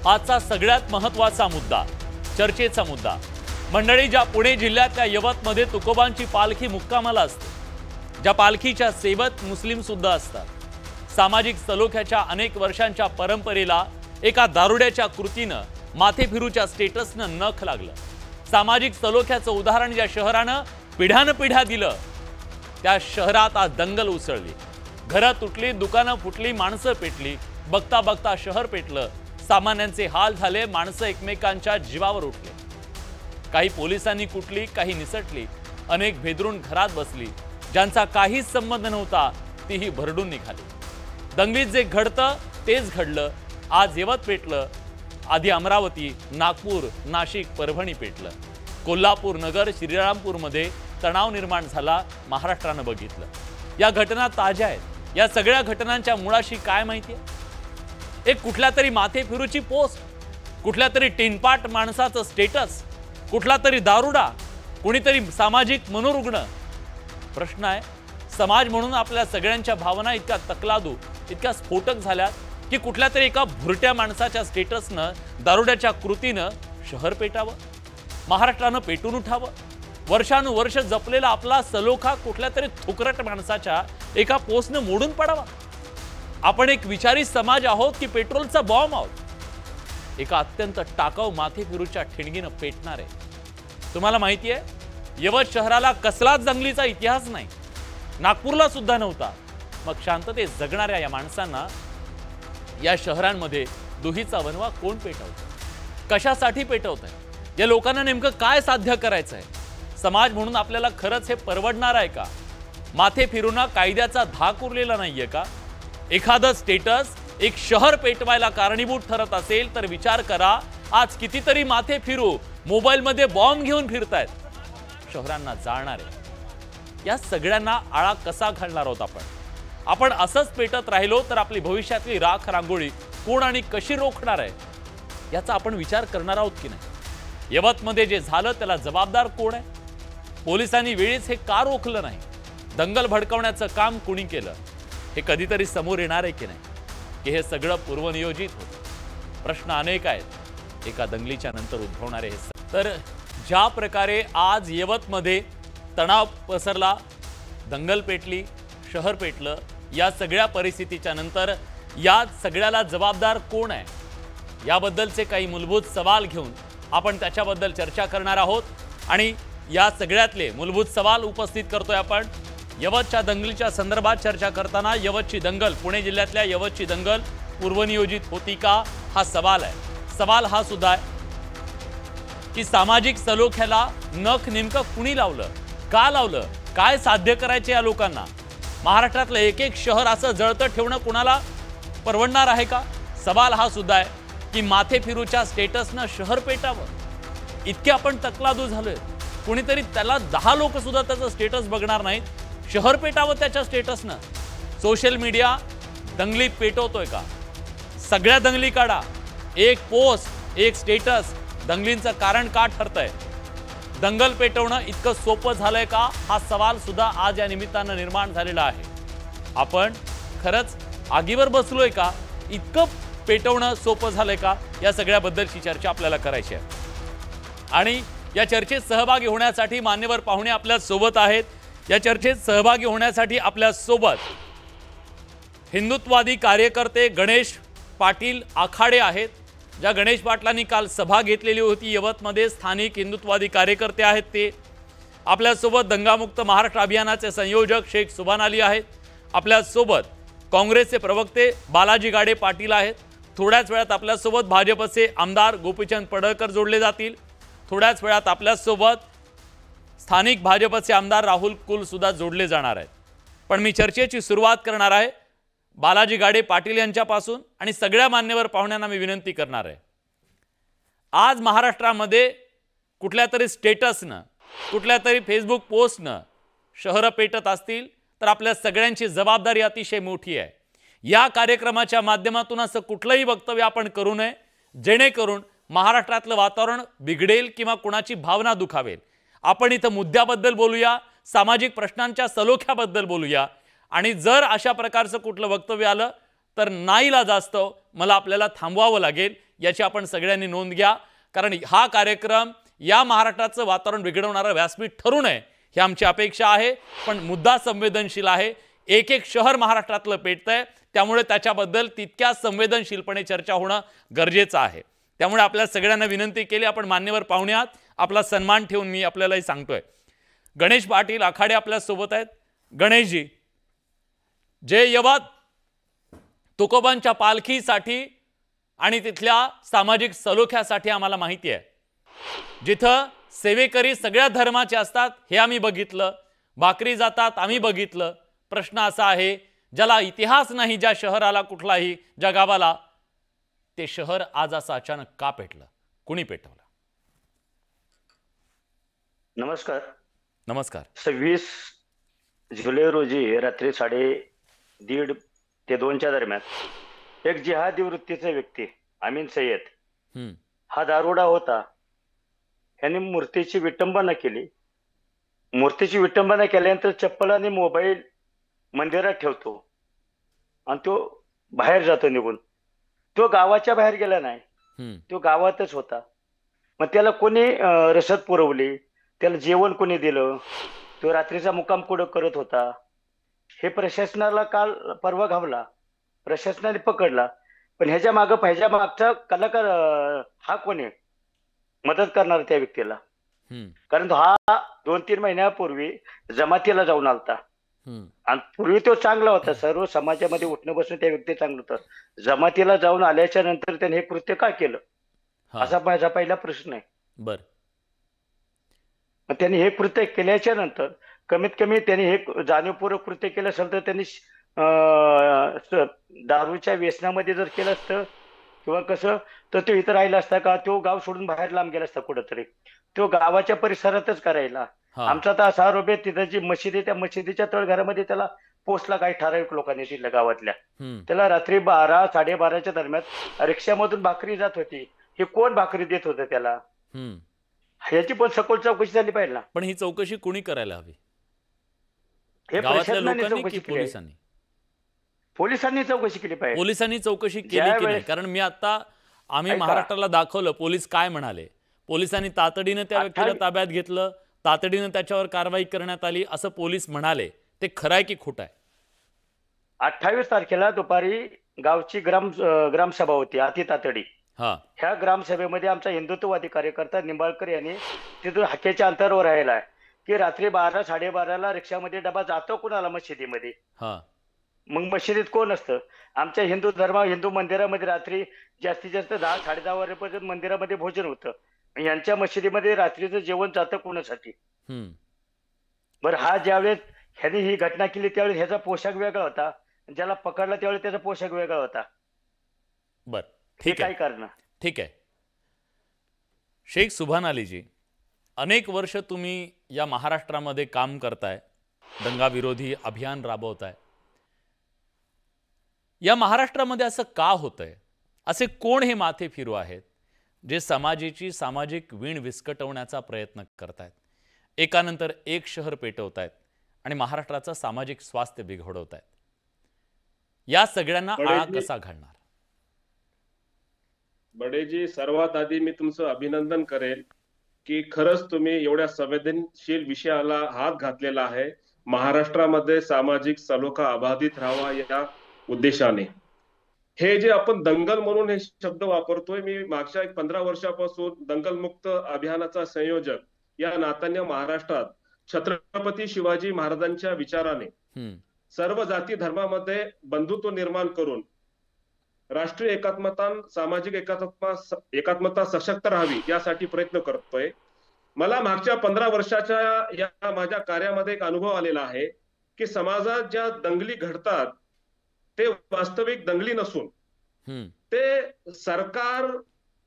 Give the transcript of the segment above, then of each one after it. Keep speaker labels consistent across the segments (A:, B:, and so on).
A: आजचा सगळ्यात महत्त्वाचा मुद्दा, चर्चेचा मुद्दा। मंडळी, ज्या पुणे जिल्ह्यातल्या यवतमध्ये तुकोबांची पालखी मुक्कामाला असते, ज्या पालखीच्या सेवेत मुस्लिम सुद्धा असतात, सामाजिक सलोख्याच्या अनेक वर्षांच्या परंपरेला एका दारुड्याच्या कृतीनं, माथे फिरूच्या स्टेटसनं नख लागलं। सामाजिक सलोख्याचं उदाहरण ज्या शहरानं पिढ्यानपिढ्या दिलं, त्या शहरात आज दंगल उसळली। घरं तुटली, दुकानं फुटली, माणसं पेटली। बघता बघता शहर पेटलं, सामान्यांचे हाल झाले, माणसं एकमेकांच्या जीवावर उठले। काही पोलिसांनी कुटली, काही निसटली, अनेक भेदरून घरात बसली। ज्यांचा काहीच संबंध नव्हता तीही भरडून निघाली। दंगलीत जे घडतं तेच घडलं। आज यवत पेटलं, आधी अमरावती, नागपूर, नाशिक, परभणी पेटलं। कोल्हापूर नगर, श्रीरामपूरमध्ये तणाव निर्माण झाला, महाराष्ट्रानं बघितलं। या घटना ताज्या आहेत। या सगळ्या घटनांच्या मुळाशी काय माहिती आहे? एक कुठल्या तरी माथे फिरूची पोस्ट, कुठल्या तरी टिनपाट माणसाचं स्टेटस, कुठला तरी दारुडा, कोणीतरी सामाजिक मनोरुग्ण। प्रश्न आहे, समाज म्हणून आपल्या सगळ्यांच्या भावना इतक्या तकलादू, इतक्या स्फोटक झाल्यात की कुठल्या तरी एका भुरट्या माणसाच्या स्टेटसनं, दारुड्याच्या कृतीनं शहर पेटावं, महाराष्ट्रानं पेटून उठावं। वर्षानुवर्ष जपलेला आपला सलोखा कुठल्या तरी थुकरट माणसाच्या एका पोस्टनं मोडून पडावा। आपण एक विचारी समाज आहोत की पेट्रोलचा बॉम्ब आहोत? एका अत्यंत टाकाऊ माथे फिरूच्या ठिणगीनं पेटणार आहे। तुम्हाला माहिती आहे, यवत शहराला कसलाच दंगलीचा इतिहास नाही, नागपूरला सुद्धा नव्हता। मग शांततेत जगणाऱ्या या माणसांना या शहरांमध्ये दुहीचा वनवा कोण पेटवतं? कशासाठी पेटवतंय? या लोकांना नेमकं काय साध्य करायचं आहे? समाज म्हणून आपल्याला खरंच हे परवडणार आहे का? माथे फिरूंना कायद्याचा धाक उरलेला नाहीये का? एखादं स्टेटस एक शहर पेटवायला कारणीभूत ठरत असेल तर विचार करा, आज कितीतरी माथे फिरू मोबाईलमध्ये बॉम्ब घेऊन फिरतायत। शहरांना जाळणार आहे। या सगळ्यांना आळा कसा घालणार आहोत आपण असंच पेटत राहिलो तर आपली भविष्यातली राख रांगोळी कोण आणि कशी रोखणार आहे, याचा आपण विचार करणार आहोत की नाही? यवतमध्ये जे झालं त्याला जबाबदार कोण आहे? पोलिसांनी वेळीच हे का रोखलं नाही? दंगल भडकवण्याचं काम कुणी केलं? हे कधीतरी समोर येणार आहे की नाही की हे सगळं पूर्वनियोजित होतं? प्रश्न अनेक आहेत, एका दंगलीच्या नंतर उद्भवणारे हे। तर ज्या प्रकारे आज यवतमध्ये तणाव पसरला, दंगल पेटली, शहर पेटलं, या सगळ्या परिस्थितीच्या नंतर या सगळ्याला जबाबदार कोण आहे, याबद्दलचे काही मूलभूत सवाल घेऊन आपण त्याच्याबद्दल चर्चा करणार आहोत। आणि या सगळ्यातले मूलभूत सवाल उपस्थित करतोय आपण। यवतच्या दंगलीच्या संदर्भात चर्चा करताना यवतची दंगल, पुणे जिल्ह्यातल्या यवतची दंगल पूर्वनियोजित होती का, हा सवाल आहे। सवाल हा सुद्धा आहे की सामाजिक सलोख्याला नख नेमकं कुणी लावलं, का लावलं, काय साध्य करायचे या लोकांना? महाराष्ट्रातलं एक एक शहर असं जळतं ठेवणं कुणाला परवडणार आहे का? सवाल हा सुद्धा आहे की माथे फिरूच्या स्टेटसनं शहर पेटावं, इतके आपण तकलादू झालोय, कोणीतरी त्याला 10 लोक सुद्धा त्याचं स्टेटस बघणार नाहीत, शहर पेटावं त्याच्या स्टेटसनं। सोशल मीडिया दंगलीत पेटवतोय का? सगळ्या दंगली काढा, एक पोस्ट, एक स्टेटस दंगलींचं कारण का ठरतंय? दंगल पेटवणं इतकं सोपं झालंय का, हा सवाल सुद्धा आज या निमित्तानं निर्माण झालेला आहे। आपण खरंच आगीवर बसलोय का? इतकं पेटवणं सोपं झालंय का? या सगळ्याबद्दलची चर्चा आपल्याला करायची आहे। आणि या चर्चेत सहभागी होण्यासाठी मान्यवर पाहुणे आपल्या सोबत आहेत। या चर्चेत सहभागी होण्यासाठी आपल्या सोबत हिंदुत्ववादी कार्यकर्ते गणेश पाटील आखाडे आहेत। ज्या गणेश पाटलांनी काल सभा घेतलेली होती यवतमध्ये, स्थानिक हिंदुत्ववादी कार्यकर्ते आहेत ते। आपल्यासोबत दंगामुक्त महाराष्ट्र अभियानाचे संयोजक शेख सुभान अली आहेत। आपल्यासोबत काँग्रेसचे प्रवक्ते बालाजी गाडे पाटील आहेत। थोड्याच वेळात आपल्यासोबत भाजपचे आमदार गोपीचंद पडळकर जोडले जातील। थोड्याच वेळात आपल्यासोबत स्थानिक भाजपचे आमदार राहुल कुल सुद्धा जोडले जाणार आहेत। पण मी चर्चेची सुरुवात करणार आहे बालाजी गाडे पाटील यांच्यापासून आणि सगळ्या मान्यवर पाहुण्यांना मी विनंती करणार आहे, आज महाराष्ट्रामध्ये कुठल्या तरी स्टेटसनं, कुठल्या तरी फेसबुक पोस्टनं शहरं पेटत असतील तर आपल्या सगळ्यांची जबाबदारी अतिशय मोठी आहे। या कार्यक्रमाच्या माध्यमातून असं कुठलंही वक्तव्य आपण करू नये जेणेकरून महाराष्ट्रातलं वातावरण बिघडेल किंवा कोणाची भावना दुखावेल। आपण इथं मुद्द्याबद्दल बोलूया, सामाजिक प्रश्नांच्या सलोख्याबद्दल बोलूया। आणि जर अशा प्रकारचं कुठलं वक्तव्य आलं तर नाईलाजास्तव मला आपल्याला थांबवावं लागेल, याची आपण सगळ्यांनी नोंद घ्या. कारण हा कार्यक्रम या महाराष्ट्राचं वातावरण बिघडवणारा व्यासपीठ ठरू नये ही आमची अपेक्षा आहे. पण मुद्दा संवेदनशील आहे. एक एक शहर महाराष्ट्रातलं पेटतंय, त्यामुळे त्याच्याबद्दल तितक्या संवेदनशीलपणे चर्चा होणं गरजेचं आहे. त्यामुळे आपल्या सगळ्यांना विनंती केली, आपण मान्यवर पाहुणे आहात, आपला सन्मान ठेवून मी आपल्यालाही सांगतोय. गणेश पाटील आखाडे आपल्या सोबत आहेत. गणेशजी, जे यवत तुकोबांच्या पालखीसाठी आणि तिथल्या सामाजिक सलोख्यासाठी आम्हाला माहिती आहे, जिथं सेवेकरी सगळ्या धर्माचे असतात हे आम्ही बघितलं, भाकरी जातात आम्ही बघितलं. प्रश्न असा आहे, ज्याला इतिहास नाही, ज्या शहराला कुठलाही, ज्या गावाला, ते शहर आज असं अचानक का पेटलं? कुणी पेटवलं?
B: नमस्कार.
A: नमस्कार.
B: 26 जुलै रोजी रात्री 1:30 ते 2च्या दरम्यान एक जिहादी वृत्तीचा व्यक्ती अमीन सय्यद हा दारुडा होता. ह्याने मूर्तीची विटंबना केली. मूर्तीची विटंबना केल्यानंतर चप्पल आणि मोबाईल मंदिरात ठेवतो आणि तो बाहेर जातो निघून. तो गावाच्या बाहेर गेला नाही, तो गावातच होता. मग त्याला कोणी रसद पुरवली, त्याला जेवण कोणी दिलं, तो रात्रीचा मुक्काम कुठं करत होता, हे प्रशासनाला काल परवा घावला, प्रशासनाने पकडला. पण ह्याच्या मागचा कलाकार हा कोणी मदत करणार त्या व्यक्तीला? कारण तो हा 2-3 महिन्यापूर्वी जमातीला जाऊन आलता आणि पूर्वी तो चांगला होता, सर्व समाजामध्ये उठणं बसून त्या व्यक्ती चांगलं होतं. जमातीला जाऊन आल्याच्या नंतर त्याने हे कृत्य का केलं, असा माझा पहिला प्रश्न आहे.
A: बर,
B: मग त्यांनी हे कृत्य केल्याच्या नंतर कमीत कमी त्यांनी हे जाणीवपूर्वक कृत्य केलं असेल तर त्यांनी दारूच्या व्यसनामध्ये जर केलं असतं किंवा कसं, तर तो इथं राहिला असता का? तो गाव सोडून बाहेर लांब गेला असता कुठंतरी, तो गावाच्या परिसरातच करायला. आमचा तर असा आरोप आहे, तिथं जी मशिदी, त्या मशिदीच्या तळघरामध्ये त्याला पोचला काही ठराविक लोकांनी तिथल्या गावातल्या. त्याला रात्री 12-12:30च्या दरम्यान रिक्षामधून भाकरी जात होती. हे कोण भाकरी देत होतं त्याला? ह्याची पण सखोल चौकशी झाली पाहिजे ना.
A: पण ही चौकशी कोणी करायला हवी?
B: हे
A: प्रशासनाने चौकशी केली,
B: पोलिसांनी चौकशी केली पाहिजे.
A: पोलिसांनी चौकशी केली की नाही? कारण मी आता आम्ही महाराष्ट्राला दाखवलं पोलीस काय म्हणाले. पोलिसांनी तातडीनं त्या व्यक्तीला ताब्यात घेतलं, तातडीनं त्याच्यावर कारवाई करण्यात आली असं पोलीस म्हणाले. ते खरं आहे की खोटं आहे?
B: 28 तारखेला दुपारी गावची ग्रामसभा होती अति तातडी. ह्या ग्रामसभेमध्ये आमचा हिंदुत्ववादी कार्यकर्ता निंबाळकर यांनी तिथून हाकेच्या अंतरावर राहिला आहे की रात्री 12-12:30ला रिक्षामध्ये डबा जातो कुणाला मशिदीमध्ये. मग मशिदीत कोण असतं? आमच्या हिंदू मंदिरामध्ये रात्री जास्तीत जास्त 10-10:30 वाजेपर्यंत मंदिरामध्ये भोजन होतं. यांच्या मशिदीमध्ये रात्रीचं जेवण जातं कोणासाठी? बरं, हा ज्यावेळेस ह्याने ही घटना केली त्यावेळेस ह्याचा पोशाख वेगळा होता, ज्याला पकडला त्यावेळेस त्याचा पोशाख वेगळा होता.
A: बर, ठीक आहे,
B: काय कारण?
A: ठीक आहे. शेख सुभान अलीजी, अनेक वर्ष तुम्ही या महाराष्ट्रामध्ये काम करताय, दंगा विरोधी अभियान राबवताय. या महाराष्ट्रामध्ये असं का होतंय? असे कोण हे माथे फिरू आहेत जे समाजाची सामाजिक वीण विस्कटवण्याचा प्रयत्न करतायत, एकानंतर एक शहर पेटवतायत आणि महाराष्ट्राचं सामाजिक स्वास्थ्य बिघडवतायत? या सगळ्यांना आळा कसा घालणार?
C: बडेजी, सर्वात आधी मी तुमचं अभिनंदन करेल की खरंच तुम्ही एवढ्या संवेदनशील विषयाला हात घातलेला आहे. महाराष्ट्रामध्ये सामाजिक सलोखा अबाधित राहावा या उद्देशाने हे जे आपण दंगल म्हणून हे शब्द वापरतोय, मी मागच्या 15 वर्षापासून दंगल मुक्त अभियानाचा संयोजक या नात्याने महाराष्ट्रात छत्रपती शिवाजी महाराजांच्या विचाराने सर्व जाती धर्मामध्ये बंधुत्व निर्माण करून राष्ट्रीय एकात्मता, सामाजिक एकात्मता सशक्त राहावी यासाठी प्रयत्न करतोय. मला मागच्या 15 वर्षाच्या या माझ्या कार्यामध्ये एक अनुभव आलेला आहे की समाजात ज्या दंगली घडतात ते वास्तविक दंगली नसून ते सरकार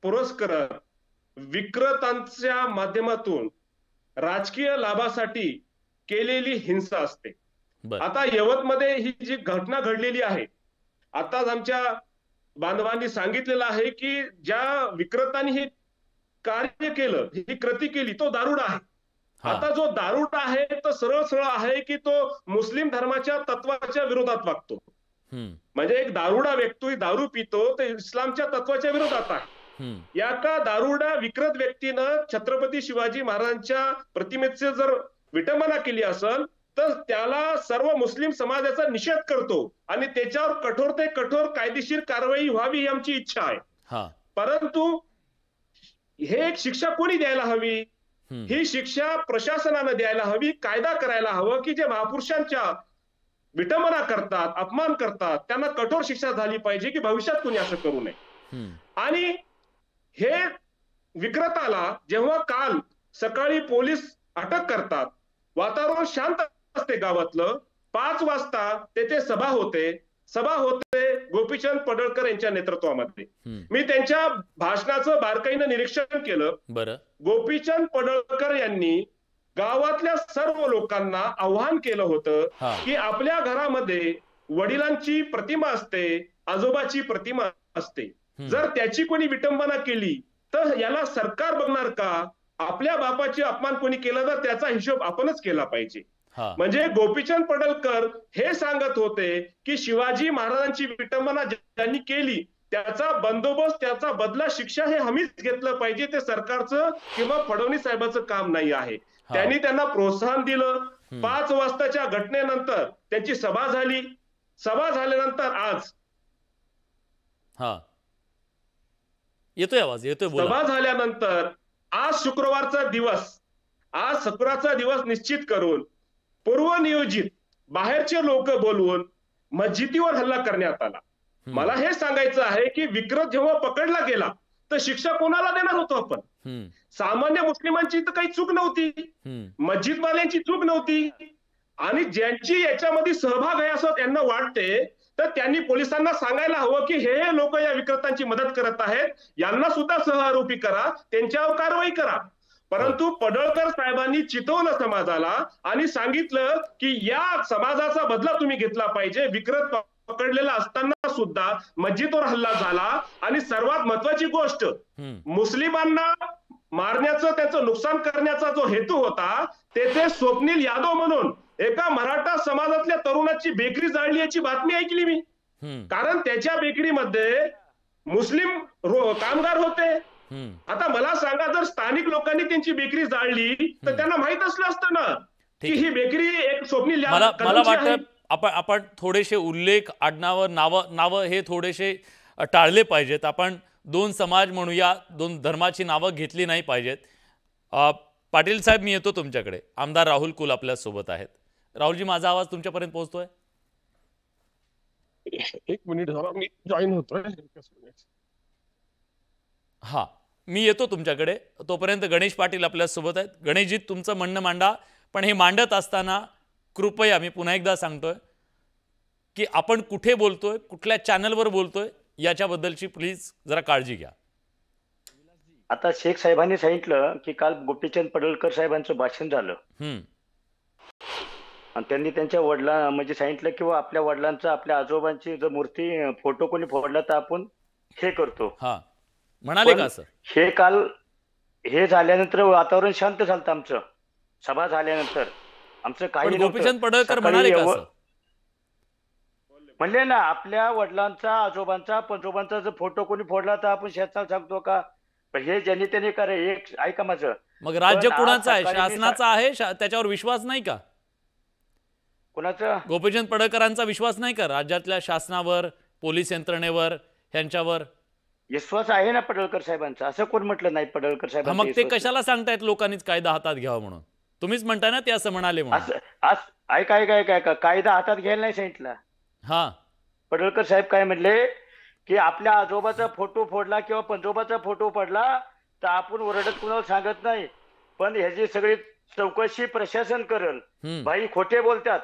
C: पुरस्कृत विकृतांच्या माध्यमातून राजकीय लाभासाठी केलेली हिंसा असते. आता यवतमध्ये ही जी घटना घडलेली आहे, आताच आमच्या बांधवांनी सांगितलेलं आहे की ज्या विकृतांनी हे कार्य केलं, ही कृती केली, तो दारुडा आहे. आता जो दारुडा आहे तो सरळ सरळ आहे की तो मुस्लिम धर्माच्या तत्वाच्या विरोधात वागतो. म्हणजे एक दारुडा व्यक्ती दारू पितो तर इस्लामच्या तत्वाच्या विरोधात आहे. या का दारुडा विकृत व्यक्तीनं छत्रपती शिवाजी महाराजांच्या प्रतिमेचे जर विटंबना केली असेल तर त्याला सर्व मुस्लिम समाजाचा निषेध करतो आणि त्याच्यावर कठोर ते कठोर कायदेशीर कारवाई व्हावी ही आमची इच्छा आहे. परंतु हे एक शिक्षा कोणी द्यायला हवी? ही शिक्षा प्रशासनानं द्यायला हवी, कायदा करायला हवं की जे महापुरुषांच्या विटंबना करतात, अपमान करतात, त्यांना कठोर शिक्षा झाली पाहिजे की भविष्यात कोणी असं करू नये. आणि हे विक्रेताला जेव्हा काल सकाळी पोलीस अटक करतात, वातावरण शांत असते गावातलं, 5 वाजता तेथे सभा होते गोपीचंद पडळकर यांच्या नेतृत्वामध्ये. मी त्यांच्या भाषणाचं बारकाईनं निरीक्षण केलं. गोपीचंद पडळकर यांनी गावातल्या सर्व लोकांना आव्हान केलं होतं की आपल्या घरामध्ये वडिलांची प्रतिमा असते, आजोबाची प्रतिमा असते, जर त्याची कोणी विटंबना केली तर याला सरकार बघणार का? आपल्या बापाची अपमान कोणी केला तर त्याचा हिशोब आपणच केला पाहिजे. म्हणजे गोपीचंद पडळकर हे सांगत होते की शिवाजी महाराजांची विटंबना ज्यांनी केली त्याचा बंदोबस्त, त्याचा बदला, शिक्षा हे आम्हीच घेतलं पाहिजे. ते सरकारचं किंवा फडणवीस साहेबांचं काम नाही आहे. त्यांनी त्यांना प्रोत्साहन दिलं. 5 वाजताच्या घटनेनंतर त्यांची सभा झाली. सभा झाल्यानंतर आज
A: येतोय आवाज, येतोय,
C: सभा झाल्यानंतर आज शुक्रवारचा दिवस निश्चित करून पूर्वनियोजित बाहेरचे लोक बोलवून मस्जिदीवर हल्ला करण्यात आला. मला हे सांगायचं आहे की विकृत जेव्हा पकडला गेला तर शिक्षा कोणाला देणार होतो आपण? सामान्य मुस्लिमांची तर काही चूक नव्हती, मस्जिदवाल्यांची चूक नव्हती. आणि ज्यांची याच्यामध्ये सहभाग आहे असं त्यांना वाटते तर त्यांनी पोलिसांना सांगायला हवं की हे लोक या विक्रेत्यांची मदत करत आहेत, यांना सुद्धा सहआरोपी करा, त्यांच्यावर कारवाई करा. परंतु पडळकर साहेबांनी चितवलं समाजाला आणि सांगितलं की या समाजाचा बदला तुम्ही घेतला पाहिजे. विकृत पकडलेला असताना सुद्धा मस्जिदवर हल्ला झाला आणि सर्वात महत्वाची गोष्ट, मुस्लिमांना मारण्याचं, त्याचं नुकसान करण्याचा जो हेतू होता, तेथे स्वप्नील यादव म्हणून एका मराठा समाजातल्या तरुणाची बेकरी जाळली याची बातमी ऐकली मी. कारण त्याच्या बेकरीमध्ये मुस्लिम कामगार होते. आता मला सांगा, जर स्थानिक लोकांनी त्यांची बेकरी जाळली तर त्यांना माहित असलं असतं ना की ही बेकरी एक स्वप्नील यादव.
A: मला वाटतं आपण थोडेसे उल्लेख, आडनावं, नावं हे थोडेसे टाळले पाहिजेत. आपण 2 समाज म्हणूया, 2 धर्माची नावं घेतली नाही पाहिजेत. पाटील साहेब, मी येतो तुमच्याकडे. आमदार राहुल कुल आपल्या सोबत आहेत. राहुलजी, माझा आवाज तुमच्यापर्यंत पोहोचतोय?
D: एक मिनिट झाला, मी जॉईन होतोय.
A: हा, मी येतो तुमच्याकडे. तोपर्यंत गणेश पाटील आपल्या सोबत आहेत. गणेशजी, तुमचं म्हणणं मांडा. पण हे मांडत असताना कृपया मी पुन्हा एकदा सांगतोय की आपण कुठे बोलतोय, कुठल्या चॅनलवर बोलतोय, याच्याबद्दलची प्लीज जरा काळजी घ्या.
B: आता शेख साहेबांनी सांगितलं की काल गोपीचंद पडळकर साहेबांचं भाषण झालं आणि त्यांनी त्यांच्या वडिलांना म्हणजे सांगितलं की आपल्या वडिलांचा, आपल्या आजोबांची जर मूर्ती, फोटो कोणी फोडला तर आपण हे करतो.
A: म्हणाले का असं?
B: हे काल हे झाल्यानंतर वातावरण शांत झालं. आमचं सभा झाल्यानंतर आमचं काही
A: गोपीचंद पडळकर म्हणाले का असं?
B: म्हणले ना, आपल्या वडिलांचा, आजोबांचा, पंजोबांचा जर फोटो कोणी फोडला तर आपण शेतात सांगतो का? पण हे ज्यांनी त्यांनी करे. एक ऐका माझं,
A: मग राज्य कुणाचं आहे? शासनाचा आहे? त्याच्यावर विश्वास नाही का?
B: कुणाचं?
A: गोपीचंद पडळकरांचा विश्वास नाही का राज्यातल्या शासनावर, पोलीस यंत्रणेवर, यांच्यावर?
B: विश्वास आहे ना पडळकर साहेबांचा. असं कोण म्हटलं नाही पडळकर साहेब?
A: मग ते कशाला सांगतायत लोकांनीच कायदा हातात घ्यावा म्हणून? तुम्हीच म्हणताय ना ते असं म्हणाले म्हणून.
B: ऐका, कायदा हातात घ्यायला नाही सांगितलं. पडळकर साहेब काय म्हणले की आपल्या आजोबाचा फोटो फोडला किंवा पंजोबाचा फोटो पडला तर आपण ओरडत कुणाला सांगत नाही, पण ह्याची सगळी चौकशी प्रशासन करेल. भाई खोटे बोलतात.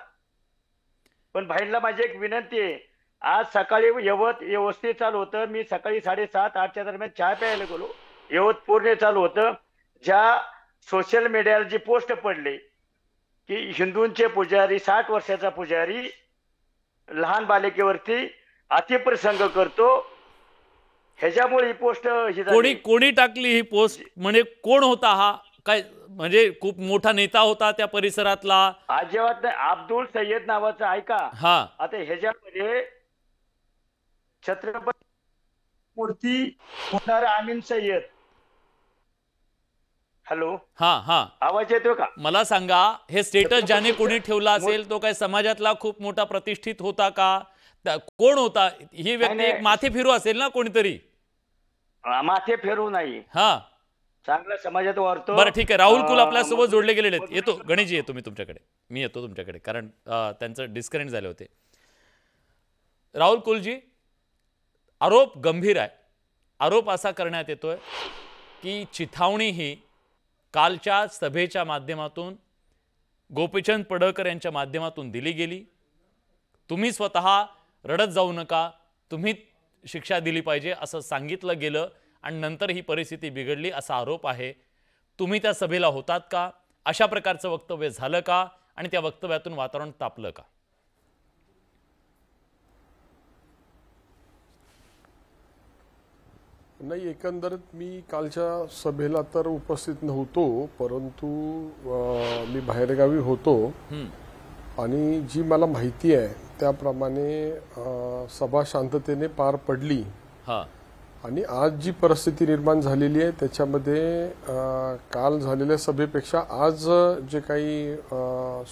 B: पण भाईंना माझी एक विनंती आहे, आज सकाळी व्यवस्थित चालू होतं. मी सकाळी 7:30-8च्या दरम्यान चहा प्यायला गेलो. पूर्ण चालू होतं. ज्या सोशल मीडियावर जी पोस्ट पडली की हिंदूंचे पुजारी, 60 वर्षाचा पुजारी लहान बालिकेवरती अतिप्रसंग करतो, ह्याच्यामुळे ही पोस्ट
A: कोणी टाकली ही पोस्ट? म्हणजे कोण होता हा? काय म्हणजे खूप मोठा नेता होता त्या परिसरातला?
B: अजिबात नाही. अब्दुल सय्यद नावाचा. ऐका, आता ह्याच्यामध्ये छत्रपती मूर्ती होणार आमीन सय्यद. हॅलो,
A: हा हा,
B: आवाज येतोय का?
A: मला सांगा, हे स्टेटस ज्याने कोणी ठेवला असेल तो काय समाजातला खूप मोठा प्रतिष्ठित होता का? कोण होता ही व्यक्ती?
B: नाही,
A: एक माथे फिरू असेल ना कोणीतरी?
B: माथे फिरू नाही,
A: हा,
B: चांगला समाजात वारतो.
A: बरं ठीक आहे. राहुल कुल आपल्यासोबत जोडले गेलेले आहेत. येतो गणेशजी, येतो मी तुमच्याकडे, कारण त्यांचं डिस्कनेक्ट झाले होते. राहुल कुलजी, आरोप गंभीर आहे. आरोप असा करण्यात येतोय की चिथावणी ही कालच्या सभेच्या माध्यमातून गोपीचंद पडळकर यांच्या माध्यमातून दिली गेली. तुम्ही स्वतः रडत जाऊ नका, तुम्ही शिक्षा दिली पाहिजे असं सांगितलं गेलं आणि नंतर ही परिस्थिती बिघडली असा आरोप आहे. तुम्ही त्या सभेला होतात का? अशा प्रकारचं वक्तव्य झालं का? आणि त्या वक्तव्यातून वातावरण तापलं का?
D: नाही, एकंदरीत मी कालच्या सभेला तर उपस्थित नव्हतो, परंतु मी बाहेरगावी होतो आणि जी मला माहिती आहे त्याप्रमाणे सभा शांततेने पार पडली. आणि आज जी परिस्थिती निर्माण झालेली आहे त्याच्यामध्ये काल झालेल्या सभेपेक्षा आज जे काही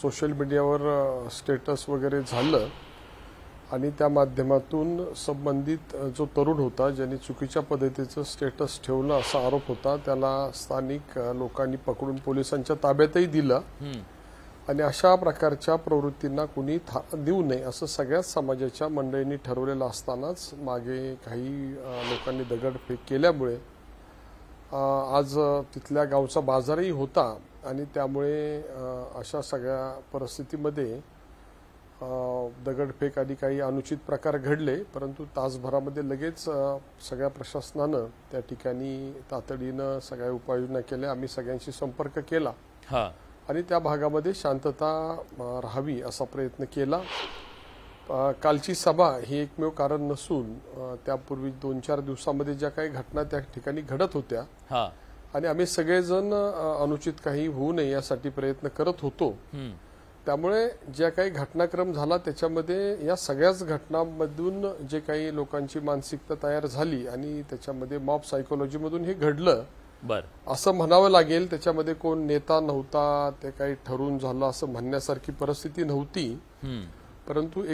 D: सोशल मीडियावर स्टेटस वगैरे झालं आणि त्या माध्यमातून संबंधित जो तरुण होता ज्यांनी चुकीच्या पद्धतीचं स्टेटस ठेवलं असा आरोप होता, त्याला स्थानिक लोकांनी पकडून पोलिसांच्या ताब्यातही दिलं. आणि अशा प्रकारच्या प्रवृत्तींना कुणी देऊ नये असं सगळ्याच समाजाच्या मंडळींनी ठरवलेलं असतानाच मागे काही लोकांनी दगडफेक केल्यामुळे आज तिथल्या गावचा बाजारही होता आणि त्यामुळे अशा सगळ्या परिस्थितीमध्ये दगडफेक आणि काही अनुचित प्रकार घडले. परंतु तासभरामध्ये लगेच सगळ्या प्रशासनानं त्या ठिकाणी तातडीनं सगळ्या उपाययोजना केल्या. आम्ही सगळ्यांशी संपर्क केला आणि त्या भागामध्ये शांतता राहावी असा प्रयत्न केला. कालची सभा ही एकमेव कारण नसून त्यापूर्वी 2-4 दिवसामध्ये ज्या काही घटना त्या ठिकाणी घडत होत्या आणि आम्ही सगळेजण अनुचित काही होऊ नये यासाठी प्रयत्न करत होतो. त्यामुळे ज्या काही घटनाक्रम झाला त्याच्यामध्ये या सगळ्याच घटनांमधून जे काही लोकांची मानसिकता तयार झाली आणि त्याच्यामध्ये मॉब सायकोलॉजीमधून हे घडलं असं म्हणावं लागेल. त्याच्यामध्ये कोण नेता नव्हता, ते काही ठरवून झालं असं म्हणण्यासारखी परिस्थिती नव्हती. परंतु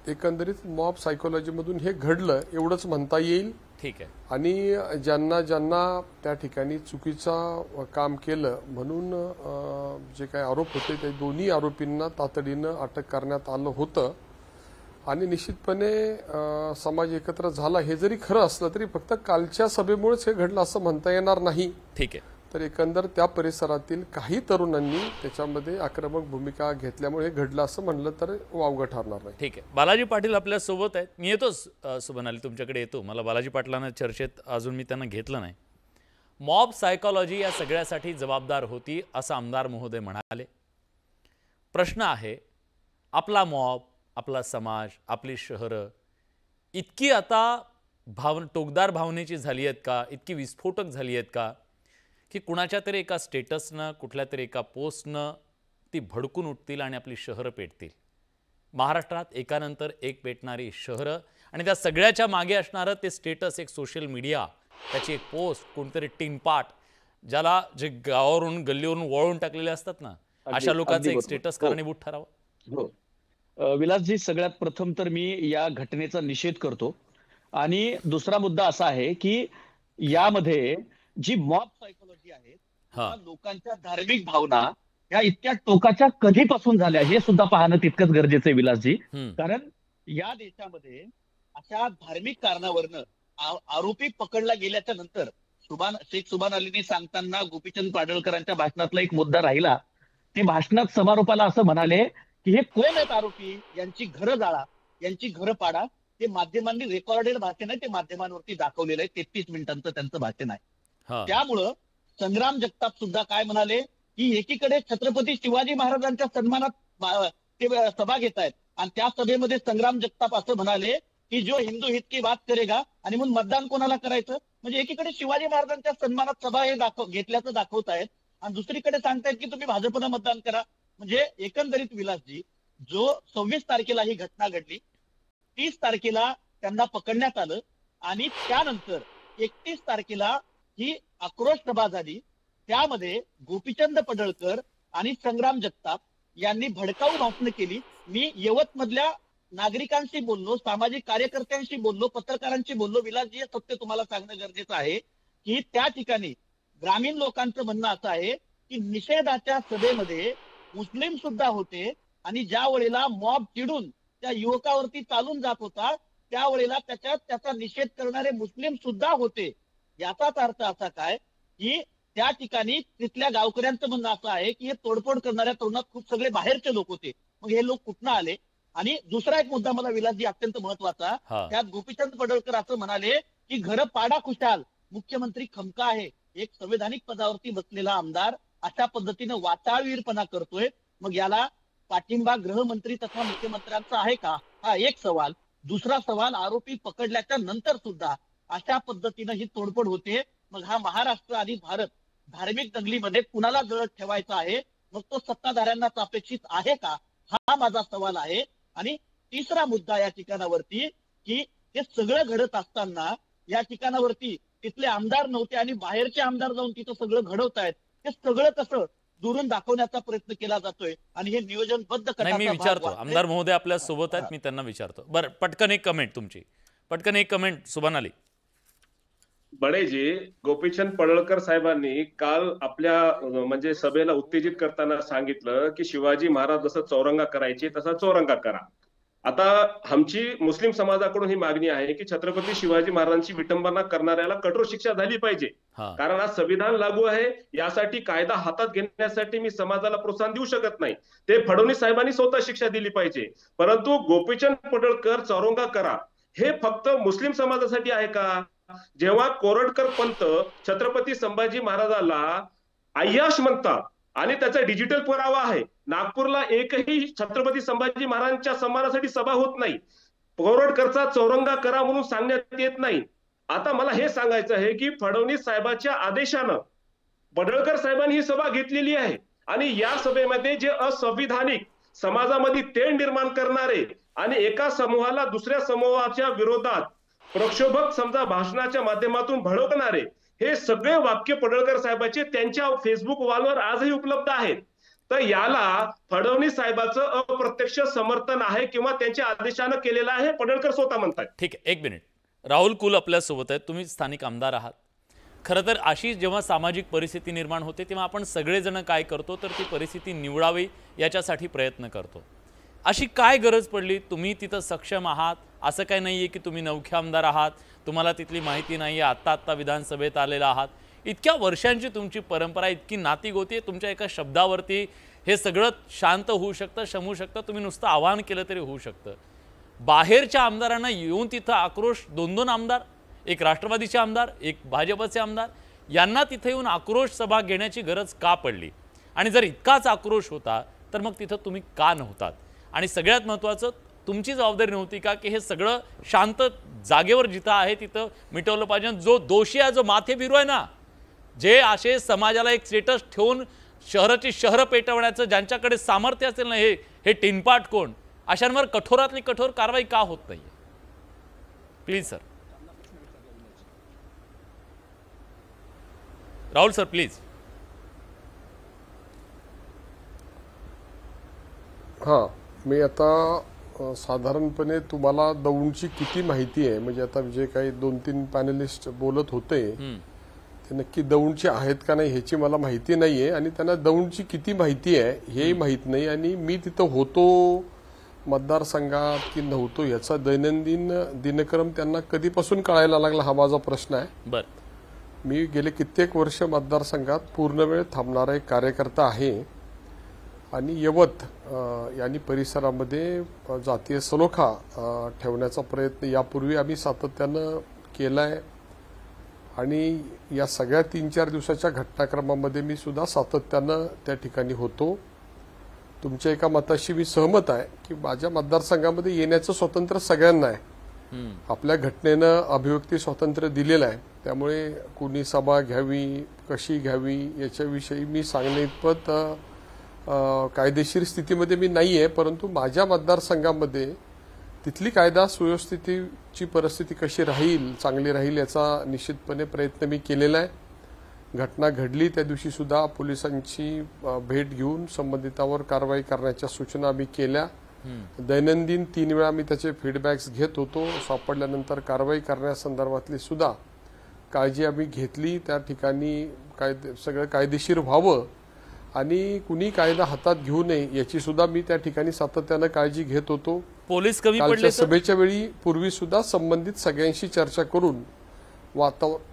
D: एकंदरीत मॉब सायकोलॉजीमधून हे घडलं एवढंच म्हणता येईल.
A: ठीक आहे.
D: आणि ज्यांना त्या ठिकाणी चुकीचं काम केलं म्हणून जे काही आरोप होते ते दोन्ही आरोपींना तातडीनं अटक करण्यात आलं होतं. आणि निश्चितपणे समाज एकत्र झाला हे जरी खरं असलं तरी फक्त कालच्या सभेमुळेच हे घडलं असं म्हणता येणार नाही.
A: ठीक आहे.
D: तर एकंदर त्या परिसरातील काही तरुणांनी त्याच्यामध्ये आक्रमक भूमिका घेतल्यामुळे हे घडलं असं म्हणलं तर वावगं ठरणार नाही.
A: ठीक आहे. बालाजी पाटील आपल्या सोबत आहेत. मी येतोच सुबनाली तुमच्याकडे येतो. मला बालाजी पाटलांना चर्चेत अजून मी त्यांना घेतलं नाही. मॉब सायकोलॉजी या सगळ्यासाठी जबाबदार होती असं आमदार महोदय म्हणाले. प्रश्न आहे, आपला मॉब, आपला समाज, आपली शहरं इतकी आता टोकदार भावनेची झाली आहेत का, इतकी विस्फोटक झाली आहेत का की कुणाच्या तरी एका स्टेटसनं, कुठल्या तरी एका पोस्टनं ती भडकून उठतील आणि आपली शहरं पेटतील. महाराष्ट्रात एकानंतर एक पेटणारी शहरं आणि त्या सगळ्याच्या मागे असणारं ते स्टेटस, एक सोशल मीडिया, त्याची एक पोस्ट, कोणतरी टिनपाट, ज्याला जे गावावरून गल्लीवरून वळवून टाकलेले असतात ना, अशा लोकांचं एक स्टेटस कारणीभूत ठरावं.
E: विलासजी, सगळ्यात प्रथम तर मी या घटनेचा निषेध करतो. आणि दुसरा मुद्दा असा आहे की यामध्ये जी मॉब सायकोलॉजी आहे, लोकांच्या धार्मिक भावना या इतक्या टोकाच्या कधीपासून झाल्या हे सुद्धा पाहणं तितकंच गरजेचं आहे विलासजी. कारण या देशामध्ये अशा धार्मिक कारणावरनं आरोपी पकडला गेल्याच्या नंतर शेख सुभान अलीने सांगताना गोपीचंद पाडळकरांच्या भाषणातला एक मुद्दा राहिला. ते भाषणात समारोपाला असं म्हणाले की हे कोण आहेत आरोपी, यांची घरं जाळा, यांची घरं पाडा. ते माध्यमांनी रेकॉर्डेड भाषण आहे, ते माध्यमांवरती दाखवलेलं आहे. 33 मिनिटांचं त्यांचं भाषण आहे. त्यामुळं संग्राम जगताप सुद्धा काय म्हणाले की एकीकडे छत्रपती शिवाजी महाराजांच्या सन्मानात ते सभा घेत आहेत आणि त्या सभेमध्ये संग्राम जगताप असं म्हणाले की जो हिंदू हित की बात करेगा, आणि म्हणून मतदान कोणाला करायचं. म्हणजे एकीकडे शिवाजी महाराजांच्या सन्मानात सभा हे घेतल्याचं दाखवतायत आणि दुसरीकडे सांगतायत की तुम्ही भाजपनं मतदान करा. म्हणजे एकंदरीत विलासजी, जो 26 तारखेला ही घटना घडली, 30 तारखेला त्यांना पकडण्यात आलं आणि त्यानंतर 31 तारखेला ही आक्रोश सभा झाली. त्यामध्ये गोपीचंद पडळकर आणि संग्राम जगताप यांनी भडकाऊ भाषणं केली. मी यवतमधल्या नागरिकांशी बोललो, सामाजिक कार्यकर्त्यांशी बोललो, पत्रकारांशी बोललो. विलासजी, हे सत्य तुम्हाला सांगणं गरजेचं आहे की त्या ठिकाणी ग्रामीण लोकांचं म्हणणं असं आहे की निषेधाच्या सभेमध्ये मुस्लिम सुद्धा होते आणि ज्या वेळेला मॉब चिडून त्या युवकावरती चालून जात होता त्यावेळेला त्याचा निषेध करणारे मुस्लिम सुद्धा होते. याचाच अर्थ असा काय की त्या ठिकाणी तिथल्या गावकऱ्यांचं म्हणणं असं आहे की हे तोडफोड करणाऱ्या तरुणात खूप सगळे बाहेरचे लोक होते. मग हे लोक कुठनं आले? आणि दुसरा एक मुद्दा मला विलासजी अत्यंत महत्वाचा, त्यात गोपीचंद पडळकर असं म्हणाले की घर पाडा खुशाल, मुख्यमंत्री खमका आहे. एक संवैधानिक पदावरती बसलेला आमदार अशा पद्धतीनं वाटाळवीरपणा करतोय. मग याला पाठिंबा गृहमंत्री तथा मुख्यमंत्र्यांचा आहे का? हा एक सवाल. दुसरा सवाल, आरोपी पकडल्याच्या नंतर सुद्धा अशा पद्धतीनं ही तोडफोड होते. मग हा महाराष्ट्र आणि भारत धार्मिक दंगलीमध्ये कुणाला जळत ठेवायचा आहे? मग तो सत्ताधाऱ्यांनाच अपेक्षित आहे का? हा माझा सवाल आहे. आणि तिसरा मुद्दा या ठिकाणावरती की हे सगळं घडत असताना या ठिकाणावरती तिथले आमदार नव्हते आणि बाहेरचे आमदार जाऊन तिथं सगळं घडवतायत. हे सगळं कसं दुरून दाखवण्याचा प्रयत्न केला जातोय आणि हे नियोजनबद्ध
A: नाही, मी विचारतो, आमदार महोदय आपल्या सोबत आहेत, मी त्यांना विचारतो. बरं, पटकन एक कमेंट तुमची, पटकन एक कमेंट सुभान आली.
C: बडेजी, गोपीचंद पडळकर साहेबांनी काल आपल्या म्हणजे सभेला उत्तेजित करताना सांगितलं की शिवाजी महाराज जसं चौरंगा करायचे तसा चौरंगा करा. आता आमची मुस्लिम समाजाकडून ही मागणी आहे की छत्रपती शिवाजी महाराजांची विटंबना करणाऱ्याला कठोर शिक्षा झाली पाहिजे. कारण आज संविधान लागू आहे, यासाठी कायदा हातात घेण्यासाठी मी समाजाला प्रोत्साहन देऊ शकत नाही. ते फडणवीस साहेबांनी स्वतः शिक्षा दिली पाहिजे. परंतु गोपीचंद पडळकर चौरंगा करा हे फक्त मुस्लिम समाजासाठी आहे का? जेव्हा कोरटकर पंत छत्रपती संभाजी महाराजाला अय्याश म्हणतात आणि त्याचा डिजिटल पुरावा आहे, नागपूरला एकही छत्रपती संभाजी महाराजांच्या सन्मानासाठी सभा होत नाही, कोरटकरचा चौरंगा करा म्हणून सांगण्यात येत नाही. आता मला हे सांगायचं आहे की फडणवीस साहेबांच्या आदेशानं पडळकर साहेबांनी ही सभा घेतलेली आहे आणि या सभेमध्ये जे असंविधानिक समाजामध्ये तेढ निर्माण करणारे आणि एका समूहाला दुसऱ्या समूहाच्या विरोधात प्रक्षोभक समजा भाषणाच्या माध्यमातून भडकणारे हे सगळे वाक्य पडळकर साहेबांचे त्यांच्या फेसबुक वॉलवर आजही उपलब्ध आहेत. तर याला फडणवीस साहेबांचं अप्रत्यक्ष समर्थन आहे किंवा त्यांच्या आदेशानं केलेलं आहे, पडळकर स्वतः म्हणतात.
A: ठीक आहे, एक मिनिट. राहुल कुल आपल्या सोबत आहेत, तुम्ही स्थानिक आमदार आहात. खरं तर अशी जेव्हा सामाजिक परिस्थिती निर्माण होते तेव्हा आपण सगळेजण काय करतो तर ती परिस्थिती निवडावी याच्यासाठी प्रयत्न करतो. अशी काय गरज पडली? तुम्ही तिथं सक्षम आहात असं काय नाहीये की तुम्ही नवखे आमदार आहात, तुम्हाला तिथली माहिती नाहीये, आत्ता विधानसभेत आलेला आहात. इतक्या वर्षांची तुमची परंपरा, इतकी नाती गोती, तुमच्या एका शब्दावरती हे सगळं शांत होऊ शकतं, शमू शकतं. तुम्ही नुसतं आवाहन केलं तरी होऊ शकतं. बाहेरच्या आमदारांना येऊन तिथं आक्रोश, 2-2 आमदार, एक राष्ट्रवादीचे आमदार, एक भाजपचे आमदार, यांना तिथे येऊन आक्रोश सभा घेण्याची गरज का पडली? आणि जर इतकाच आक्रोश होता तर मग तिथं तुम्ही का नव्हतात? आणि सगळ्यात महत्त्वाचं, तुमची जबाबदारी नव्हती का की हे सगळं शांत जागेवर जिथं आहे तिथं मिटवलं पाहिजे? जो दोषी आहे, जो माथे फिरू आहे ना, जे असे समाजाला एक स्टेटस ठेवून शहराची शहरं पेटवण्याचं ज्यांच्याकडे सामर्थ्य असेल ना, हे टिनपाट कोण, अशांवर कठोरातली कठोर कारवाई का होत नाही? Please sir. Rahul sir please.
D: हां, मी आता साधारणपणे तुम्हाला दौंडची किती माहिती आहे, म्हणजे आता जे काही 2-3 पॅनलिस्ट बोलत होते ते नक्की दौंडचे आहेत का नाही ह्याची मला माहिती नाहीये आणि त्यांना दौंडची किती माहिती आहे हेही माहीत नाही. आणि मी तिथं होतो मतदारसंघात की नव्हतो याचा दैनंदिन दिनक्रम त्यांना कधीपासून कळायला लागला हा माझा प्रश्न आहे.
A: बर,
D: मी गेले कित्येक वर्ष मतदारसंघात पूर्ण वेळ थांबणारा एक कार्यकर्ता आहे आणि यवत यांनी परिसरामध्ये जातीय सलोखा ठेवण्याचा प्रयत्न यापूर्वी आम्ही सातत्यानं केलाय आणि या सगळ्या 3-4 दिवसाच्या घटनाक्रमामध्ये मी सुद्धा सातत्यानं त्या ठिकाणी होतो. तुमच्या एका मताशी मी सहमत आहे की माझ्या मतदारसंघामध्ये येण्याचं स्वातंत्र्य सगळ्यांना आहे. आपल्या घटनेनं अभिव्यक्ती स्वातंत्र्य दिलेलं आहे, त्यामुळे कुणी सभा घ्यावी, कशी घ्यावी याच्याविषयी मी सांगणे इतपत कायदेशीर स्थितीमध्ये मी नाही आहे. परंतु माझ्या मतदारसंघामध्ये तिथली कायदा सुव्यवस्थेची परिस्थिती कशी राहील, चांगली राहील याचा निश्चितपणे प्रयत्न मी केलेला आहे. घटना घडली त्या दिवशी सुद्धा पोलिसांची भेट घेऊन संबंधितावर कारवाई करण्याच्या सूचना मी केल्या. दैनंदिन 3 वेळा मी त्याचे फीडबॅक्स घेत होतो. सापडल्यानंतर कारवाई करण्यासंदर्भातली सुद्धा काळजी आम्ही घेतली. त्या ठिकाणी सगळं कायदेशीर व्हावं आणि कुणी कायदा हातात घेऊ नये याची सुद्धा मी त्या ठिकाणी सातत्यानं काळजी घेत होतो.
A: पोलीस कमी
D: कालच्या
A: पडले
D: सभेच्या वेळी पूर्वी सुद्धा संबंधित सगळ्यांशी चर्चा करून वातावरण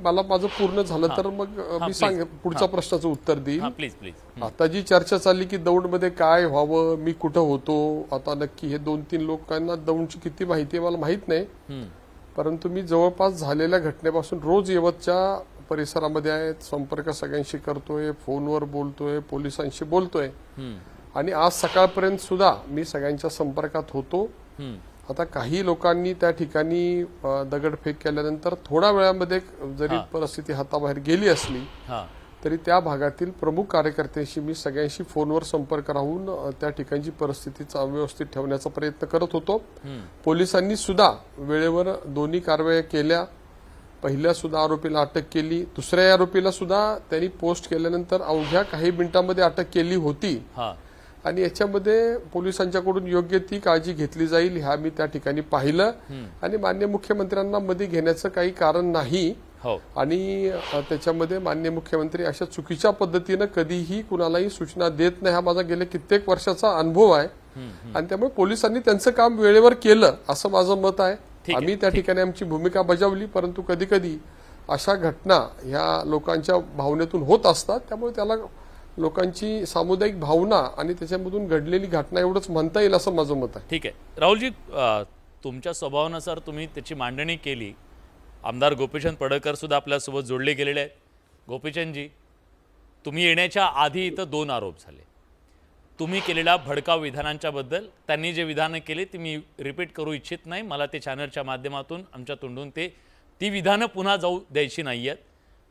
D: मला माझं पूर्ण झालं तर मग मी सांग पुढच्या प्रश्नाचं उत्तर देईन.
A: Please please.
D: आता जी चर्चा चालली की दौंडमध्ये काय व्हावं, मी कुठं होतो, आता नक्की हे 2-3 लोकांना दौंडची किती माहिती आहे मला माहित नाही, परंतु मी जवळपास झालेल्या घटनेपासून रोज यवतच्या परिसरामध्ये आहे, संपर्क सगळ्यांशी करतोय, फोनवर बोलतोय, पोलिसांशी बोलतोय आणि आज सकाळपर्यंत सुद्धा मी सगळ्यांच्या संपर्कात होतो. आता काही लोकांनी त्या ठिकाणी दगडफेक केल्यानंतर थोड्या वेळामध्ये जरी परिस्थिती हाताबाहेर गेली असली तरी त्या भागातील प्रमुख कार्यकर्त्यांशी मी सगळ्यांशी फोनवर संपर्क राहून त्या ठिकाणची परिस्थिती व्यवस्थित ठेवण्याचा प्रयत्न करत होतो. पोलिसांनी सुद्धा वेळेवर दोन्ही कारवाया केल्या. पहिल्या सुद्धा आरोपीला अटक केली, दुसऱ्या आरोपीला सुद्धा त्यांनी पोस्ट केल्यानंतर अवघ्या काही मिनिटांमध्ये अटक केली होती आणि याच्यामध्ये पोलिसांच्याकडून योग्य ती काळजी घेतली जाईल ह्या मी त्या ठिकाणी पाहिलं आणि माननीय मुख्यमंत्र्यांना मध्ये घेण्याचं काही कारण नाही. आणि त्याच्यामध्ये माननीय मुख्यमंत्री अशा चुकीच्या पद्धतीनं कधीही कुणालाही सूचना देत नाही, हा माझा गेल्या कित्येक वर्षाचा अनुभव आहे आणि त्यामुळे पोलिसांनी त्यांचं काम वेळेवर केलं असं माझं मत आहे. आम्ही त्या ठिकाणी आमची भूमिका बजावली, परंतु कधी कधी अशा घटना ह्या लोकांच्या भावनेतून होत असतात, त्यामुळे त्याला लोकांची सामुदायिक भावना आणि त्याच्यामधून घडलेली घटना एवढंच म्हणता येईल असं माझं मत आहे.
A: ठीक आहे राहुलजी, तुमच्या स्वभावानुसार तुम्ही त्याची मांडणी केली. आमदार गोपीचंद पडळकर सुद्धा आपल्यासोबत जोडले गेलेले आहेत. गोपीचंदजी, तुम्ही येण्याच्या आधी इथं 2 आरोप झाले. तुम्ही केलेल्या भडकाऊ विधानांच्या बद्दल त्यांनी जे विधानं केली ती मी रिपीट करू इच्छित नाही. मला ते चॅनलच्या माध्यमातून आमच्या तोंडून ती विधानं पुन्हा जाऊ द्यायची नाही आहेत.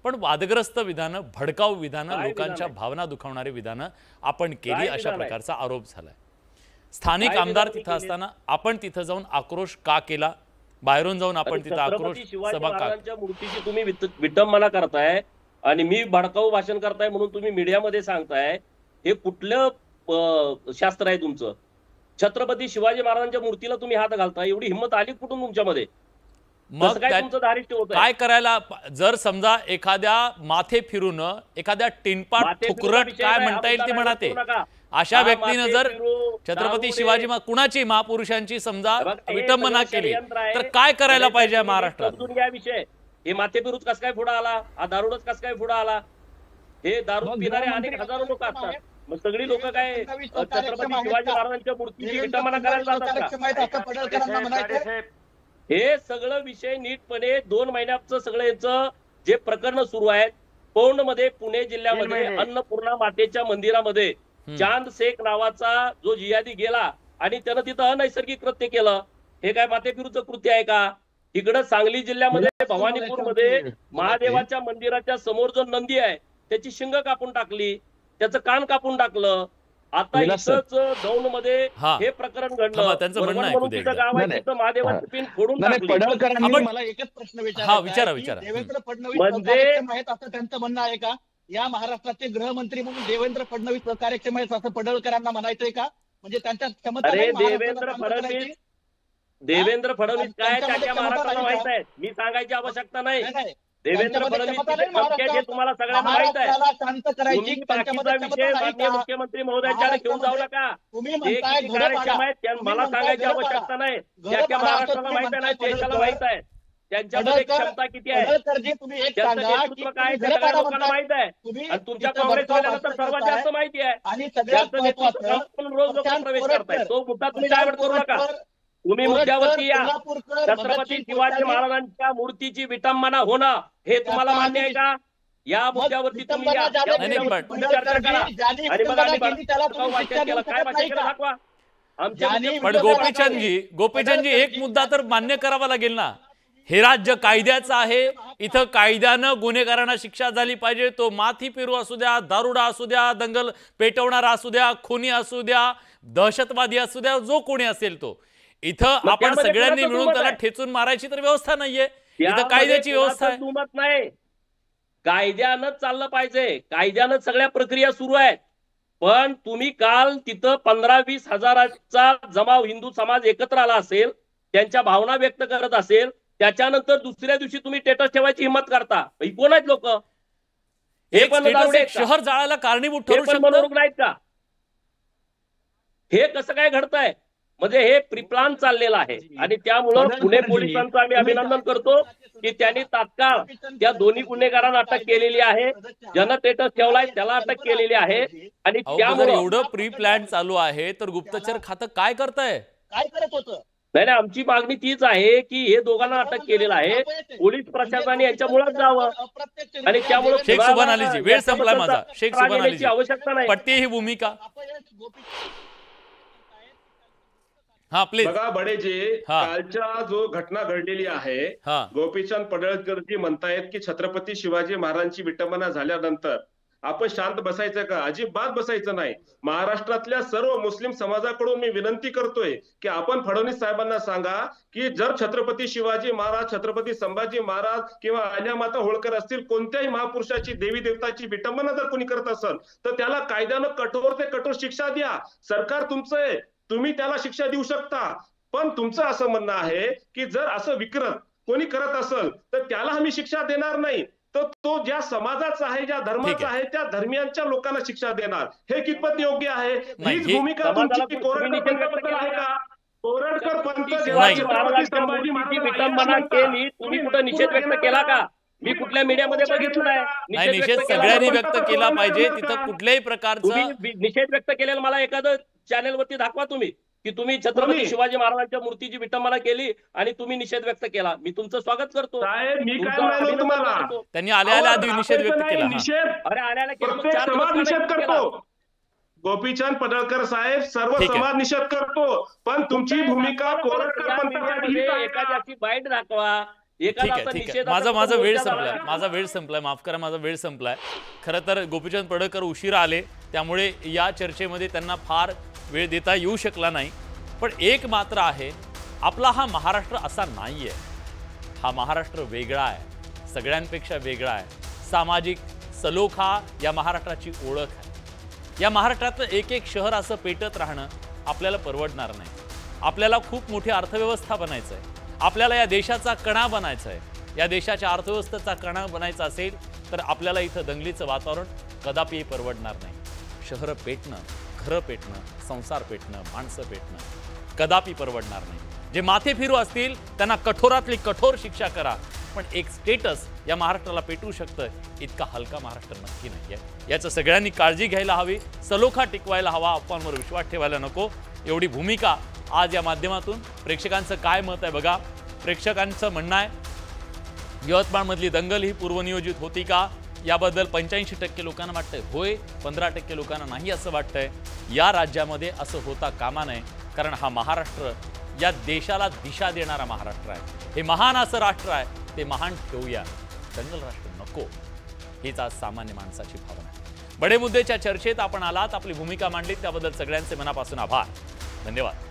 A: पण वादग्रस्त विधानं, भडकाऊ विधानं, लोकांच्या भावना दुखावणारी विधानं आपण केली अशा प्रकारचा आरोप झालाय. स्थानिक आमदार तिथं असताना आपण तिथं जाऊन आक्रोश का केला? बाहेरून जाऊन आपण तिथं आक्रोश सभा का?
F: मूर्तीची तुम्ही विटंबना करताय आणि मी भडकाऊ भाषण करताय म्हणून तुम्ही मीडियामध्ये सांगताय. हे कुठलं शास्त्र आहे तुमचं? छत्रपती शिवाजी महाराजांच्या मूर्तीला तुम्ही हात घालताय, एवढी हिंमत आली कुठून तुमच्यामध्ये?
A: मग काय करायला? जर समजा एखाद्या माथे फिरून एखाद्या टिनपाट ठुकरट काय म्हणता येईल ती म्हणते अशा व्यक्तीनं जर छत्रपती शिवाजी कुणाची महापुरुषांची समजा विटंबना केली तर काय करायला पाहिजे महाराष्ट्रात?
F: विषय हे माथे फिरूच कस काय पुढे आला? हा दारूडच कस काय पुढे आला? हे दारू पिणारे अनेक हजारो लोक असतात. मग सगळी लोक काय छत्रपती शिवाजी महाराजांच्या मूर्तीची विटंबना करायला जातात का? हे सगळं विषय नीटपणे 2 महिन्याचं सगळं याचं जे प्रकरण सुरू आहेत. पौंडमध्ये पुणे जिल्ह्यामध्ये अन्नपूर्णा मातेच्या मंदिरामध्ये चांद शेख नावाचा जो जिहादी गेला आणि त्यानं तिथं अनैसर्गिक कृत्य केलं. हे काय माथेफिरूचं कृत्य आहे का? इकडं सांगली जिल्ह्यामध्ये भवानीपूरमध्ये महादेवाच्या मंदिराच्या समोर जो नंदी आहे त्याची शिंग कापून टाकली, त्याचं कान कापून टाकलं. आता इथंच दौंडमध्ये हे प्रकरण घडलं.
A: त्यांचं म्हणणं आहे
F: गाव आहे तिथं महादेवाची पिन फोडून
E: टाकली. मला एकच प्रश्न
A: विचारा.
E: देवेंद्र फडणवीस अकार्यक्षम आहेत असं त्यांचं म्हणणं आहे का? या महाराष्ट्राचे गृहमंत्री म्हणून देवेंद्र फडणवीस अकार्यक्षम आहेत असं पडळकरांना म्हणायचंय का? म्हणजे त्यांच्या क्षमता
F: देवेंद्र फडणवीस काय त्याच्या महाराष्ट्राला माहित आहे, मी सांगायची आवश्यकता नाही. देवेंद्र फडणवीस तुम्हाला सगळ्यांना माहित आहे. विषय माननीय मुख्यमंत्री महोदयांच्याकडे घेऊन जाऊ नका. मला सांगायची आवश्यकता नाही. त्याच्या महाराष्ट्राला माहित आहे, देशाला माहित आहे त्यांच्यामध्ये क्षमता किती आहे, त्यांचं नेतृत्व काय सगळ्या लोकांना माहित आहे. आणि तुमच्या काँग्रेसवाल्यांना तर सर्वात जास्त माहिती आहे. त्यांचं नेतृत्व रोज लोक प्रवेश करतायत. तो मुद्दा तुम्ही डायव्हर्ट करू नका. तुम्ही मुद्द्यावरती या. छत्रपती शिवाजी महाराजांच्या मूर्तीची विटंबना होणं हे तुम्हाला मान्य आहे का? या मुद्द्यावरती तुम्ही या. चर्चा करा आणि मग आम्ही वाचन केलं काय वाचन केलं दाखवा.
A: पण गोपीचंदजी एक मुद्दा तर मान्य करावा लागेल ना. हे राज्य कायद्याचं आहे. इथं कायद्यानं गुन्हेगारांना शिक्षा झाली पाहिजे. तो माथी पेरू असू द्या, दारुडा असू द्या, दंगल पेटवणारा असू द्या, खुनी असू द्या, दहशतवादी असू द्या, जो कोणी असेल तो. इथं
F: मग
A: आपण
F: त्यामध्ये
A: सगळ्यांनी
F: कोणाचं
A: मिळून
F: दुमत
A: त्याला
F: आहे?
A: ठेचून मारायची तर व्यवस्था नाहीये, इथं
F: त्यामध्ये
A: कायद्याची व्यवस्था
F: कोणाचं
A: आहे.
F: दुमत नाही, कायद्यानंच चाललं पाहिजे, कायद्यानं सगळ्या प्रक्रिया सुरू आहेत. पण तुम्ही काल तिथं 15-20 हजाराचा जमाव हिंदू समाज एकत्र आला असेल, त्यांच्या भावना व्यक्त करत असेल, त्याच्यानंतर दुसऱ्या दिवशी तुम्ही स्टेटस ठेवायची हिंमत करता. ही कोण आहेत लोक? हे
A: एक
F: पण
A: स्टेटस
F: दारुडे
A: एक
F: आहेत का?
A: शहर जाळायला कारणीभूत
F: हे
A: ठरू
F: पण
A: शकतं.
F: मनोरुग्ण आहेत का? हे कसं काय घडतंय? म्हणजे हे प्रिप्लान चाललेलं आहे. आणि त्यामुळं पुणे पोलिसांचं आम्ही अभिनंदन करतो की त्यांनी तात्काळ त्या दोन्ही गुन्हेगारांना अटक केलेली आहे. ज्यानं स्टेटस ठेवलाय त्याला अटक केलेली आहे. आणि
A: अहो, जर
F: त्यामुळं
A: एवढं प्री प्लॅन चालू आहे तर गुप्तचर खातं काय करताय?
E: काय करत होतं?
F: नाही, आमची मागणी तीच आहे की हे दोघांना अटक केलेलं आहे. पोलीस प्रशासनाने यांच्या मुळात जावं आणि त्यामुळे
A: शेख सुभान अलीजी, वेळ संपलाय माझा. शेख सुभान अलीजी,
F: आवश्यकता नाही.
A: पटते ही भूमिका? हा प्लीज.
C: बघा बडेजी,
A: हा.
C: कालच्या जो घटना घडलेली आहे,
A: हा.
C: गोपीचंद पडळकरजी म्हणतायत की छत्रपती शिवाजी महाराजांची विटंबना झाल्यानंतर आपण शांत बसायचं का? अजिबात बसायचं नाही. महाराष्ट्रातल्या सर्व मुस्लिम समाजाकडून मी विनंती करतोय की आपण फडणवीस साहेबांना सांगा की जर छत्रपती शिवाजी महाराज, छत्रपती संभाजी महाराज किंवा अहिल्यामाता होळकर असतील, कोणत्याही महापुरुषाची देवी देवताची विटंबना जर कोणी करत असेल तर त्याला कायद्यानं कठोर ते कठोर शिक्षा द्या. सरकार तुमचं आहे, तुम्ही त्याला शिक्षा देऊ शकता. पण तुमचं असं म्हणणं आहे की जर असं विकृत कोणी करत असेल तर त्याला आम्ही शिक्षा देणार नाही, तर तो ज्या समाजाचा आहे, ज्या धर्माचा आहे, त्या धर्मियांच्या लोकांना शिक्षा देणार. हे कितपत योग्य आहे? हीच भूमिका तुमची कोरडकर पंतबद्दल आहे का? कोरडकर पंत जेव्हा छत्रपती संभाजी
F: विटंबना केली, तुम्ही कुठं निषेध व्यक्त केला का? मी कुठल्या मीडियामध्ये बघितलं
A: नाही, निषेध सगळ्यांनी व्यक्त केला पाहिजे. तिथं कुठल्याही प्रकारचं
F: तुम्ही निषेध व्यक्त केलेला मला एखादं चॅनेलवरती दाखवा तुम्ही की तुम्ही छत्रपती शिवाजी महाराजांच्या मूर्तीची विटंबना केली आणि तुम्ही निषेध व्यक्त केला. मी तुमचं स्वागत करतो.
C: मी काय म्हणालो तुम्हाला?
A: त्यांनी आल्या आधी निषेध व्यक्त केला.
C: निषेध
F: अरे आल्याला
C: प्रत्येक समाज निषेध करतो. गोपीचंद पडळकर साहेब, सर्व समाज निषेध करतो. पण तुमची भूमिका कोरडकर पंतप्रधान
F: एखाद्याची बाईट दाखवा.
A: ठीक आहे. माझा वेळ संपलाय. माझा वेळ संपलाय, माफ करा, माझा वेळ संपलाय. खरं तर गोपीचंद पडळकर उशिरा आले, त्यामुळे या चर्चेमध्ये त्यांना फार वेळ देता येऊ शकला नाही. पण एक मात्र आहे, आपला हा महाराष्ट्र असा नाहीये. हा महाराष्ट्र वेगळा आहे, सगळ्यांपेक्षा वेगळा आहे. सामाजिक सलोखा या महाराष्ट्राची ओळख आहे. या महाराष्ट्रातलं एक एक शहर असं पेटत राहणं आपल्याला परवडणार नाही. आपल्याला खूप मोठी अर्थव्यवस्था बनायचं आहे. आपल्याला या देशाचा कणा बनायचा आहे. या देशाच्या अर्थव्यवस्थेचा कणा बनायचा असेल तर आपल्याला इथं दंगलीचं वातावरण कदापि परवडणार नाही. शहरं पेटणं, घरं पेटणं, संसार पेटणं, माणसं पेटणं कदापि परवडणार नाही. जे माथे फिरू असतील त्यांना कठोरातली कठोर शिक्षा करा. पण एक स्टेटस या महाराष्ट्राला पेटवू शकतं इतका हलका महाराष्ट्र नक्की नाही आहे. याचं सगळ्यांनी काळजी घ्यायला हवी, सलोखा टिकवायला हवा, अफवांवर विश्वास ठेवायला नको. एवढी भूमिका आज या माध्यमातून प्रेक्षकांचं काय मत आहे बघा. प्रेक्षकांचं म्हणणं आहे यवतमाळमधली दंगल ही पूर्वनियोजित होती का, याबद्दल 85% लोकांना वाटतंय होय, 15% लोकांना नाही असं वाटतंय. या राज्यामध्ये असं होता कामा नये, कारण हा महाराष्ट्र या देशाला दिशा देणारा महाराष्ट्र आहे. हे महान असं राष्ट्र आहे, ते महान ठेवूया, दंगल राष्ट्र नको, हीच आज सामान्य माणसाची भावना आहे. बडे मुद्देच्या चर्चेत आपण आलात, आपली भूमिका मांडलीत, त्याबद्दल सगळ्यांचे मनापासून आभार. धन्यवाद.